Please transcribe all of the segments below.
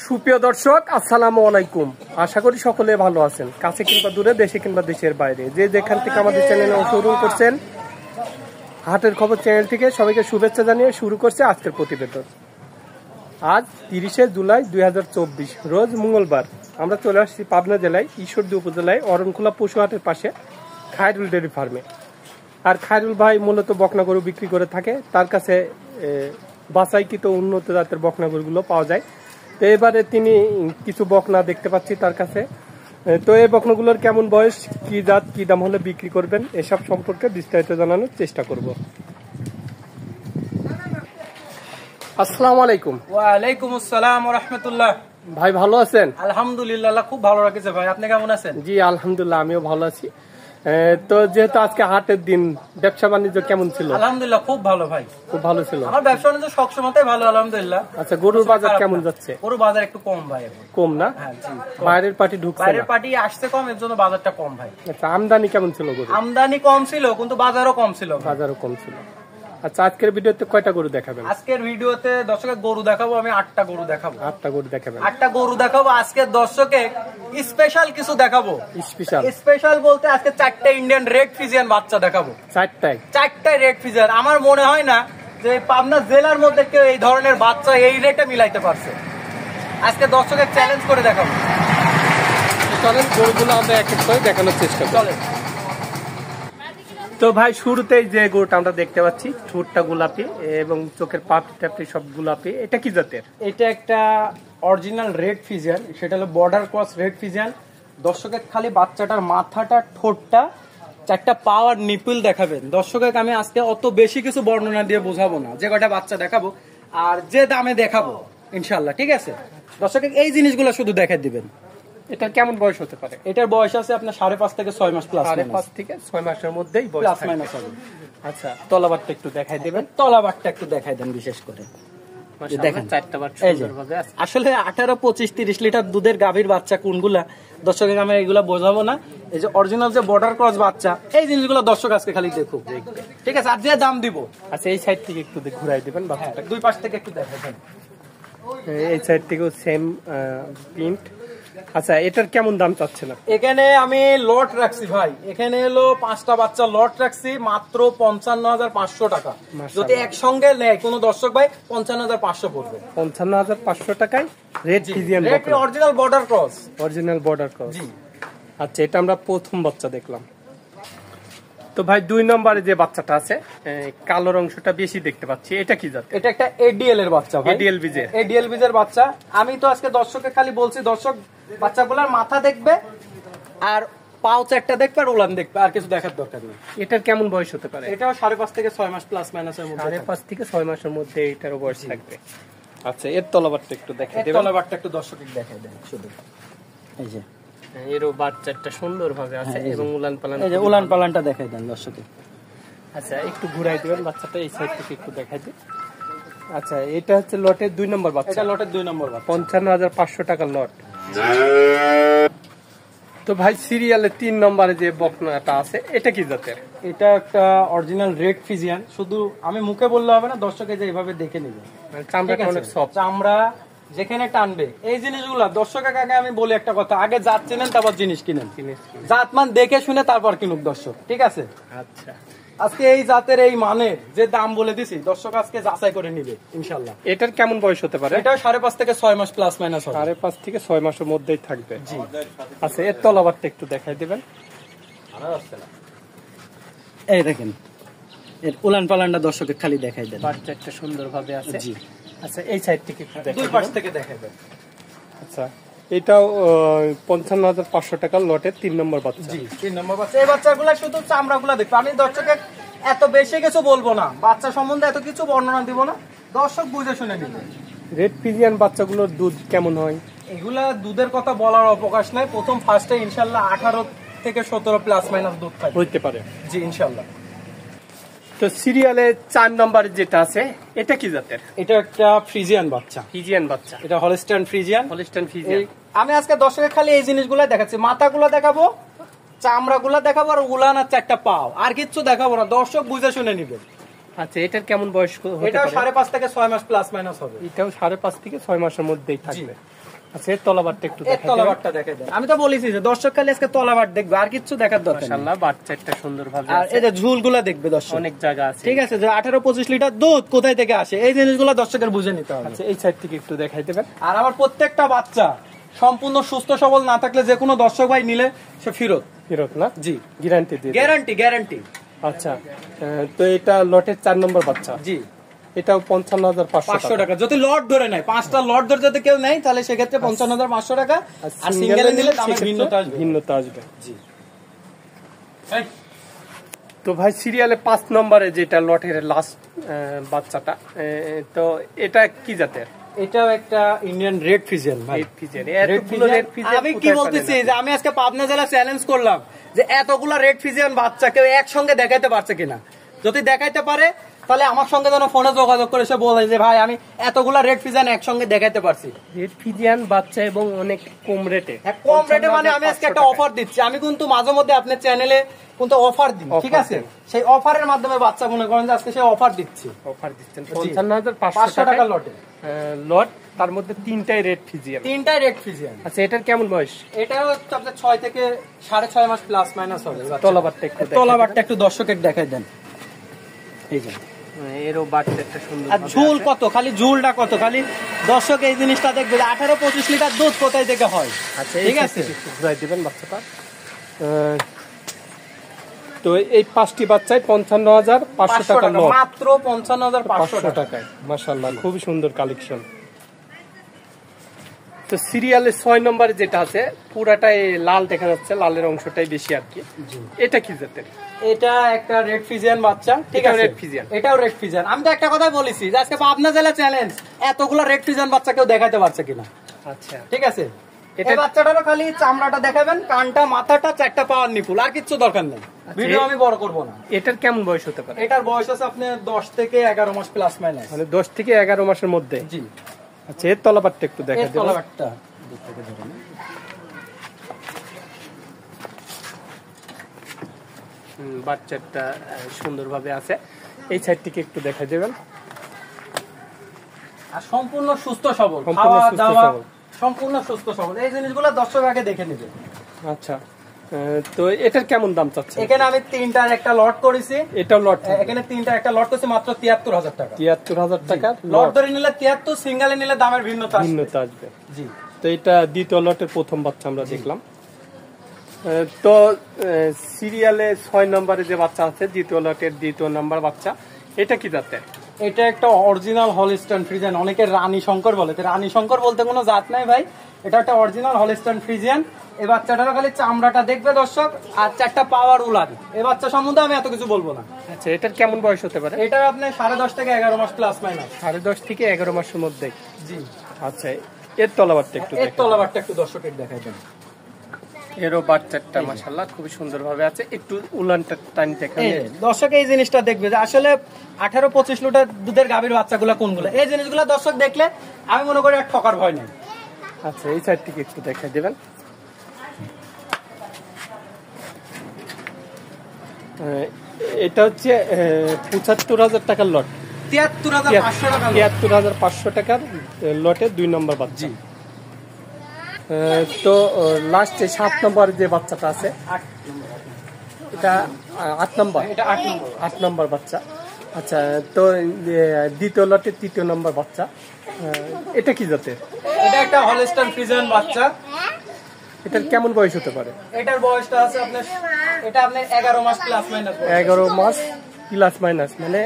সুপ্রিয় দর্শক, আসসালামু আলাইকুম। আশা করি সকলে ভালো আছেন, কাছে কিংবা দূরে, দেশে কিংবা দেশের বাইরে, যে যেখান থেকে আমাদের চ্যানেলে অংশগ্রহণ করছেন। হাটের খবর চ্যানেল থেকে সবাইকে শুভেচ্ছা জানিয়ে শুরু করছে আজকের প্রতিবেদন। আজ 30শে জুলাই 2024, রোজ মঙ্গলবার। আমরা চলে আসছি পাবনা জেলায় ঈশ্বরদী উপজেলায় অরণখোলা পশু হাটের পাশে খায়রুল ডেয়ারি ফার্মে। আর খায়রুল ভাই মূলত বকনা গরু বিক্রি করে থাকে, তার কাছে বাছাইকৃত উন্নত জাতের বকনা গরুগুলো পাওয়া যায়। তো এবারে তিনি কিছু বকনা দেখতে পাচ্ছি তার কাছে। তো এই বকনাগুলোর কেমন বয়স, কি জাত, কি দাম হলে বিক্রি করবেন, এসব সম্পর্কে বিস্তারিত জানানোর চেষ্টা করব। আসসালামু আলাইকুম। ওয়ালাইকুম আসসালাম ওয়া রাহমাতুল্লাহ। ভাই ভালো আছেন? আলহামদুলিল্লাহ, খুব ভালো রাখছে ভাই। আপনি কেমন আছেন? জি আলহামদুলিল্লাহ, আমিও ভালো আছি। তো যেহেতু আজকে হাটের দিন, ব্যবসা বাণিজ্য কেমন ছিল? আলহামদুলিল্লাহ খুব ভালো ভাই, খুব ভালো ছিল। আমার ব্যবসা বাণিজ্য সবসময়ই ভালো আলহামদুলিল্লাহ। আচ্ছা, গরুর বাজার কেমন যাচ্ছে? গরুর বাজার একটু কম ভাই। কম না? হ্যাঁ জি। বাইরের পার্টি ঢুকছে, বাইরের পার্টি আসছে কম, এর জন্য বাজারটা কম ভাই। আচ্ছা, আমদানি কেমন ছিল? গরু আমদানি কম ছিল কিন্তু বাজারও কম ছিল। বাজারও কম ছিল। আচ্ছা, আজকের ভিডিওতে কয়টা গরু দেখাবেন? আজকের ভিডিওতে দর্শকের গরু দেখাবো, আমি 8টা গরু দেখাবো। 8টা গরু দেখাবেন? 8টা গরু দেখাবো। আজকে দর্শকে স্পেশাল কিছু দেখাবো। স্পেশাল বলতে আজকে 4টা ইন্ডিয়ান রেড ফ্রিজিয়ান বাচ্চা দেখাবো। 4টায় রেড ফ্রিজিয়ান। আমার মনে হয় না যে পাবনা জেলার মধ্যে কেউ এই ধরনের বাচ্চা এই রেটে মিলাইতে পারছে। আজকে দর্শকের চ্যালেঞ্জ করে দেখাবো। চলেন গরুগুলো আমরা এক এক করে দেখানোর চেষ্টা করি। চলেন। তো ভাই, শুরুতেই যে গরুটা আমরা দেখতে পাচ্ছি, ঠোঁটটা গোলাপি এবং চোখের পাপড়ি সব গোলাপি, এটা কি জাতের? এটা একটা অরিজিনাল রেড ফ্রিজিয়ান, সেটা হলো বর্ডার ক্রস রেড ফ্রিজিয়ান। দর্শকের খালি বাচ্চাটার মাথাটা, ঠোঁটটা, 4টা পাওয়ার নিপিল দেখাবেন। দর্শকের আমি আজকে অত বেশি কিছু বর্ণনা দিয়ে বোঝাবো না, যে কয়টা বাচ্চা দেখাবো আর যে দামে দেখাবো ইনশাল্লাহ, ঠিক আছে? দর্শকের এই জিনিসগুলো শুধু দেখে দিবেন। এটা কেমন বয়স হতে পারে? এটার বয়স আছে আপনার 5.5 থেকে 6 মাস প্লাস। 5.5 থেকে 6 মাসের মধ্যেই বয়স প্লাস মাইনাস হবে। আচ্ছা, তলাবারটা একটু দেখাই দেবেন। তলাবারটা একটু দেখাই দেন বিশেষ করে। দেখেন 4টা বার সুন্দরভাবে আছে। আসলে 18, 25, 30 লিটার দুধের গাভীর বাচ্চা কোনগুলা দর্শকের আমি এগুলা বোঝাবো না। এই যে অরিজিনাল যে বর্ডার ক্রস বাচ্চা, এই জিনিসগুলো দর্শক আজকে খালি দেখুক, ঠিক আছে? আর যে দাম দিব। আচ্ছা, এই সাইড থেকে একটু ঘুরাই দিবেন বাচ্চাটা, দুই পাশ থেকে একটু দেখাবেন। এই সাইড থেকেও সেম প্রিন্ট। আচ্ছা, এটার কেমন দাম চাচ্ছেন? এখানে আমি লট রাখছি ভাই, এখানে হলো 5টা বাচ্চা লট রাখছি মাত্র 55,500 টাকা। যদি একসঙ্গে নেয় কোনো দর্শক ভাই, 55,500 পড়বে। 55,500 টাকায় red Friesian original border cross. Original border cross. আচ্ছা, এটা আমরা প্রথম বাচ্চা দেখলাম। তো ভাই, 2 নম্বরে যে বাচ্চাটা আছে, কালোর অংশটা বেশি দেখতে পাচ্ছি, এটা কি জাত? এটা একটা এডিএল এর বাচ্চা ভাই। এডিএল বীজের বাচ্চা। আমি তো আজকে দর্শককে খালি বলছি, দর্শক বাচ্চাগুলোর মাথা দেখবে আর পাও 4টা দেখবে আর উলান দেখবে, আর কিছু দেখার দরকার নেই। এটার কেমন বয়স হতে পারে? এটাও 5.5 থেকে 6 মাস প্লাস মাইনাসের মধ্যে। 5.5 থেকে 6 মাসের মধ্যে এটারও বয়স থাকবে। আচ্ছা, এর তলাবারটা একটু দেখাই দেবেন। তলাবারটা একটু দর্শককে দেখাই দেন শুধু। এই যে এরও বাচ্চাটা সুন্দরভাবে আছে এবং উলান পালান, এই যে উলান পালানটা দেখাই দেন দর্শককে। আচ্ছা, একটু ঘুরাই দিবেন বাচ্চাটা, এই সাইড থেকে একটু দেখাই দিন। আচ্ছা, এটা হচ্ছে লটের 2 নম্বর বাচ্চা। এটা লটের 2 নম্বর বাচ্চা, 55,500 টাকা লট। তো ভাই, সিরিয়ালে 3 নম্বরে যে বকনাটা আছে, এটা কি জাতের? এটা একটা অরিজিনাল রেড ফ্রিজিয়ান। শুধু আমি মুখে বললে হবে না, দর্শকে যে এইভাবে দেখে নেবে। চামড়াটা অনেক সফট। চামড়া যেখানে টানবে এই জিনিসগুলো দর্শকের আগে আমি বলি একটা কথা, আগে জাত চেনেন তারপর জিনিস কিনেন। জাত মান দেখে শুনে তারপর কিনুক দর্শক, ঠিক আছে? আচ্ছা, আজকে এই জাতের এই মানের যে দাম বলে দিছি, দর্শক আজকে যাচাই করে নিবে ইনশাল্লাহ। এটার কেমন বয়স হতে পারে? এটা 5.5 থেকে 6 মাস প্লাস মাইনাস হবে। 5.5 থেকে 6 মাসের মধ্যেই থাকবে। জি। আচ্ছা, এর তলাবারটা একটু দেখাই দিবেন। এই দেখেন এর উলান পালানটা দর্শকের খালি দেখাই দেন। বাচ্চাটা সুন্দরভাবে আছে। জি। আচ্ছা, এই সাইড থেকে একটু দেখাই, দুই পাশ থেকে দেখাই দেন। আচ্ছা, এটাও 55,500 টাকা লটের 3 নম্বর বাচ্চা। জি, 3 নম্বর বাচ্চা। এই বাচ্চাগুলা শুধু চামড়াগুলা দেখো। আমি দর্শকের এত বেশি কিছু বলবো না, বাচ্চা সম্বন্ধে এত কিছু বর্ণনা দিব না, দর্শক বুঝে শুনে নিবে। রেড ফ্রিজিয়ান বাচ্চাগুলোর দুধ কেমন হয়? এগুলা দুধের কথা বলার অবকাশ নাই। প্রথম ফার্স্টে ইনশাআল্লাহ 18 থেকে 17 প্লাস মাইনাস দুধ থাকবে, হইতে পারে। জি ইনশাআল্লাহ। তো সিরিয়ালে 4 নম্বরে যেটা আছে, এটা কি জাতের? এটা একটা ফ্রিজিয়ান বাচ্চা। ফ্রিজিয়ান বাচ্চা। এটা হলস্টাইন ফ্রিজিয়ান। Holstein Friesian. আমি আজকে দর্শকের খালি এই জিনিসগুলো দেখাচ্ছি, মাথাগুলো দেখাবো, চামড়াগুলো দেখাবো আর উলান আর 4টা পাও, আর কিচ্ছু দেখাবো না, দর্শক বুঝে শুনে নিবে। আচ্ছা, এটার কেমন বয়স হতে এটাও পারে? 5.5 থেকে 6 মাস প্লাস মাইনাস হবে। এটাও 5.5 থেকে 6 মাসের মধ্যেই থাকবে। আচ্ছা, এর তলাবারটা একটু এর দেখাই দেন। তলাবারটা দেখে দেন। আমি তো বলেছি যে দর্শক খালি আজকে তলাবার দেখবে, আর কিছু দেখার দরকার নেই। মাশাআল্লাহ, বাচ্চাটা সুন্দরভাবে আর আছে। এই যে ঝুলগুলা দেখবে দর্শক, অনেক জায়গা আছে। ঠিক আছে, যে 18-25 লিটার দুধ কোথায় থেকে আসে এই জিনিসগুলো দর্শকের বুঝে নিতে হবে। আচ্ছা, এই সাইড থেকে একটু দেখাই দেবেন। আর আমার প্রত্যেকটা বাচ্চা সম্পূর্ণ সুস্থ সবল না থাকলে যে কোনো দর্শক ভাই নিলে সে ফেরত। ফেরত না? জি, গ্যারান্টি দিয়ে দেন। Guarantee guarantee. আচ্ছা, তো এটা লটের 4 নম্বর বাচ্চা। জি, এটাও 55,500 500 টাকা। যদি লট ধরে নেয়, 5টা লট ধরে যদি কেউ নেয় তাহলে সেক্ষেত্রে 55,500 টাকা। আর সিঙ্গেলে নিলে দামের ভিন্নতা আসবে। ভিন্নতা আসবে। জি। তো ভাই, সিরিয়ালে 5 নম্বরে যেটা লটের লাস্ট বাচ্চাটা, তো এটা কি জাতের? এটাও একটা ইন্ডিয়ান রেড ফিজিয়ান ভাই। Red Friesian. Red Friesian. আমি কি বলতেছি যে আমি আজকে পাবনা জেলা চ্যালেঞ্জ করলাম যে এতগুলা রেড ফিজিয়ান বাচ্চা কেউ একসঙ্গে দেখাইতে পারছে কিনা। যদি দেখাইতে পারে তাহলে আমার সঙ্গে যেন ফোনে যোগাযোগ করে সে বলে যে ভাই আমি এতগুলা রেড ফিজিয়ান একসঙ্গে দেখাইতে পারছি। রেড ফিজিয়ান বাচ্চা এবং অনেক কম রেটে। কম রেটে মানে আমি আজকে একটা অফার দিচ্ছি। আমি কিন্তু মাঝে মধ্যে আপনার চ্যানেলে কিন্তু অফার দিই, ঠিক আছে? সেই অফারের মাধ্যমে বাচ্চা মনে করেন যে আজকে সেই অফার দিচ্ছি। অফার দিচ্ছেন 55,500 টাকা লটে লট, তার মধ্যে 3টাই রেড ফিজিয়ান। 3টাই রেড ফিজিয়ান। আচ্ছা, এটার কেমন বয়স? এটাও আপনার 6 থেকে 6.5 মাস প্লাস মাইনাস হবে। তলাবারটা একটু দেখাই তলাবারটা একটু দর্শকের দেখাই দেন। এই যে দেন। এরও বাচ্চা একটা সুন্দর। আর ঝুল কত, খালি ঝুলটা কত, খালি দর্শক এই জিনিসটা দেখবে 18-25 লিটার দুধ কোথায় থেকে হয়। আচ্ছা, ঠিক আছে, একটু ঘুরাই দিবেন বাচ্চাটা। তো এই 5টি বাচ্চায় 55,500 টাকা লট, মাত্র 55,500 টাকায়। মাশাআল্লাহ, খুবই সুন্দর কালেকশন। তো সিরিয়ালে 6 নম্বরে যেটা আছে পুরাটাই লাল দেখা যাচ্ছে, লালের অংশটাই বেশি আর কি। এটা কি জাতের? এটা একটা রেড ফিজিয়ান বাচ্চা, ঠিক আছে? Red Friesian. এটাও রেড ফিজিয়ান। আমি তো একটা কথাই বলেছি যে আজকে পাবনা জেলা চ্যালেঞ্জ, এতগুলা রেড ফিজিয়ান বাচ্চা কেউ দেখাতে পারছে কিনা। আচ্ছা, ঠিক আছে, এই বাচ্চাটারও খালি চামড়াটা দেখাবেন, কানটা, মাথাটা, 4টা পাওয়ার নিপুল, আর কিছু দরকার নেই। ভিডিও আমি বড় করব না। এটার কেমন বয়স হতে পারে? এটার বয়স আছে আপনার 10 থেকে 11 মাস প্লাস মাইনাস, মানে 10 থেকে 11 মাসের মধ্যে। জি। আচ্ছা, এর তলাবারটা একটু দেখা এর দিন। তলাবারটা বাচ্চাটা সুন্দরভাবে আছে। এই সাইডটিকে একটু দেখা দেবেন। আর সম্পূর্ণ সুস্থ সবল, সম্পূর্ণ খাওয়া সুস্থ দাওয়া সবল। সম্পূর্ণ সুস্থ সবল। এই জিনিসগুলো দর্শক আগে দেখে নেবে। আচ্ছা, তো এটার কেমন দাম চাচ্ছেন? এখানে আমি 3টার একটা লট করেছি। এটাও লট? এখানে 3টার একটা লট করেছি মাত্র 73,000 টাকা। 73,000 টাকা লট ধরে নিলে 73, সিঙ্গেলে নিলে দামের ভিন্নতা আসবে। জি। তো এটা দ্বিতীয় লটের প্রথম বাচ্চা আমরা দেখলাম। তো সিরিয়ালে 6 নম্বরে যে বাচ্চা আছে, দ্বিতীয় লটের দ্বিতীয় নাম্বার বাচ্চা, এটা কি জাতের? এটা একটা অরিজিনাল হলিস্টাইন ফ্রিজিয়ান, অনেকে রানী শঙ্কর বলে। রানী শঙ্কর বলতে কোনো জাত নাই ভাই, এটা একটা অরিজিনাল হলিস্টাইন ফ্রিজিয়ান। এই বাচ্চাটারও খালি চামড়াটা দেখবে দর্শক, আর 4টা পাওয়ার উলান। এই বাচ্চা সম্বন্ধে আমি এত কিছু বলবো না। আচ্ছা, এটার কেমন বয়স হতে পারে? এটা আপনার 10.5 থেকে 11 মাস প্লাস মাইনাস। 10.5 থেকে 11 মাসের মধ্যে। জি। আচ্ছা, এর তলাবারটা একটু এর তলাবারটা একটু দর্শকের দেখাই দেন। এরও বাচ্চাটা মাশাআল্লাহ খুবই সুন্দরভাবে আছে। একটু উলানটা টান দেখান। দর্শক এই জিনিসটা দেখবে যে আসলে 18-25 লিটার দুধের গাভীর বাচ্চাগুলো কোনগুলো। এই জিনিসগুলো দর্শক দেখলে আমি মনে করি আর ঠকার ভয় নেই। আচ্ছা, এই সাইড থেকে একটু দেখাই দেবেন। এটা হচ্ছে 75,000 টাকার লট। 73,500 টাকা। 73,500 টাকার লটে 2 নম্বর বাচ্চা। তো লাস্টে 7 নম্বর যে বাচ্চাটা আছে, এটা 8 নম্বর। এটা 8 নম্বর। 8 নম্বর বাচ্চা। আচ্ছা, তো দ্বিতীয় লটে 3য় নম্বর বাচ্চা, এটা কি জাতের? এটা একটা হলিস্টাইন ফ্রিজিয়ান বাচ্চা। এটার কেমন বয়স হতে পারে? এটার বয়সটা আছে আপনার, এটা আপনার 11 মাস প্লাস মাইনাস। 11 মাস প্লাস মাইনাস, মানে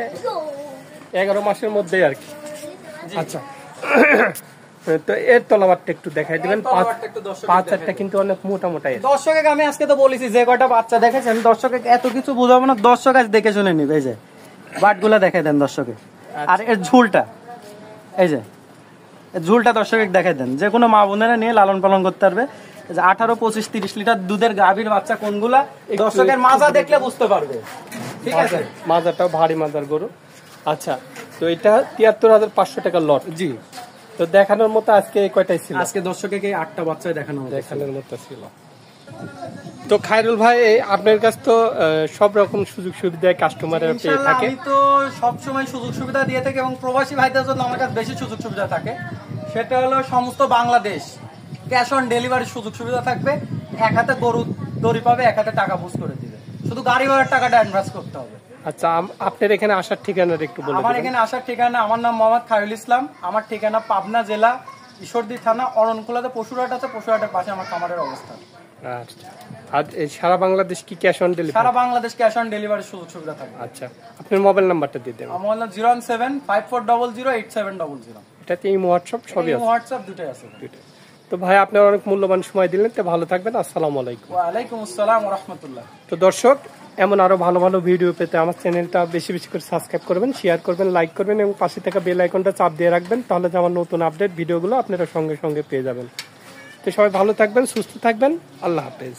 11 মাসের মধ্যেই আর কি। আচ্ছা, তো এর তলাবারটা একটু দেখাই দিবেন। 5-4টা কিন্তু অনেক মোটা মোটা। দর্শকে আমি আজকে তো বলেছি যে কয়টা বাচ্চা দেখেছেন, দর্শকে এত কিছু বোঝাবো না, দর্শক আজ দেখে শুনে নিবে। এই যে বাটগুলা দেখাই দেন দর্শকে, আর এর ঝুলটা, এই যে ঝুলটা দর্শকে দেখাই দেন। যে কোনো মা বোনেরা নিয়ে লালন পালন করতে পারবে। 18, 25, 30 লিটার দুধের গাভীর বাচ্চা কোনগুলা দর্শকের মাজা দেখলে বুঝতে পারবে। ঠিক আছে, মাজাটাও ভারী মাজার গরু। আচ্ছা, তো এটা 73,500 টাকার লট। জি। তো দেখানোর মতো আজকে কয়টাই ছিল? আজকে দর্শকে 8টা বাচ্চাই দেখানোর মতো ছিল। তো খায়রুল ভাই আপনার কাছে তো সব রকম সুযোগ সুবিধা কাস্টমারের পেয়ে থাকে। আমি তো সব সময় সুযোগ সুবিধা দিয়ে থাকি এবং প্রবাসী ভাইদের জন্য আমার কাছে বেশি সুযোগ সুবিধা থাকে। সেটা হলো সমস্ত বাংলাদেশ ক্যাশ অন ডেলিভারি সুযোগ সুবিধা থাকবে। এক হাতে গরু দড়ি পাবে, এক হাতে টাকা বুঝ করে দিবে, শুধু গাড়ি ভাড়ার টাকাটা অ্যাডভান্স করতে হবে। আচ্ছা, আপনার এখানে আসার ঠিকানাটা একটু বলুন। আমার এখানে আসার ঠিকানা, আমার নাম মোহাম্মদ খায়রুল ইসলাম, আমার ঠিকানা পাবনা জেলা ঈশ্বরদী থানা অরণখোলাতে পশুরহাট আছে, পশুরহাটের পাশে আমার খামারের অবস্থান। আচ্ছা, আর সারা বাংলাদেশ কি ক্যাশ অন ডেলিভারি? সারা বাংলাদেশ ক্যাশ অন ডেলিভারির সুযোগ সুবিধা থাকবে। আচ্ছা, আপনার মোবাইল নাম্বারটা দিয়ে দেন। আমার নাম 01754008700। এটাতে এই হোয়াটসঅ্যাপ সবই আছে? হোয়াটসঅ্যাপ দুটোই আছে। তো ভাই আপনার অনেক মূল্যবান সময় দিলেন, তো ভালো থাকবেন। আসসালামু আলাইকুম। ওয়া আলাইকুম আসসালাম ওয়া রাহমাতুল্লাহ। তো দর্শক, এমন আরো ভালো ভালো ভিডিও পেতে আমার চ্যানেলটা বেশি বেশি করে সাবস্ক্রাইব করবেন, শেয়ার করবেন, লাইক করবেন এবং পাশে থাকা বেল আইকনটা চাপ দিয়ে রাখবেন, তাহলে যে আমার নতুন আপডেট ভিডিওগুলো আপনারা সঙ্গে সঙ্গে পেয়ে যাবেন। তো সবাই ভালো থাকবেন, সুস্থ থাকবেন, আল্লাহ হাফেজ।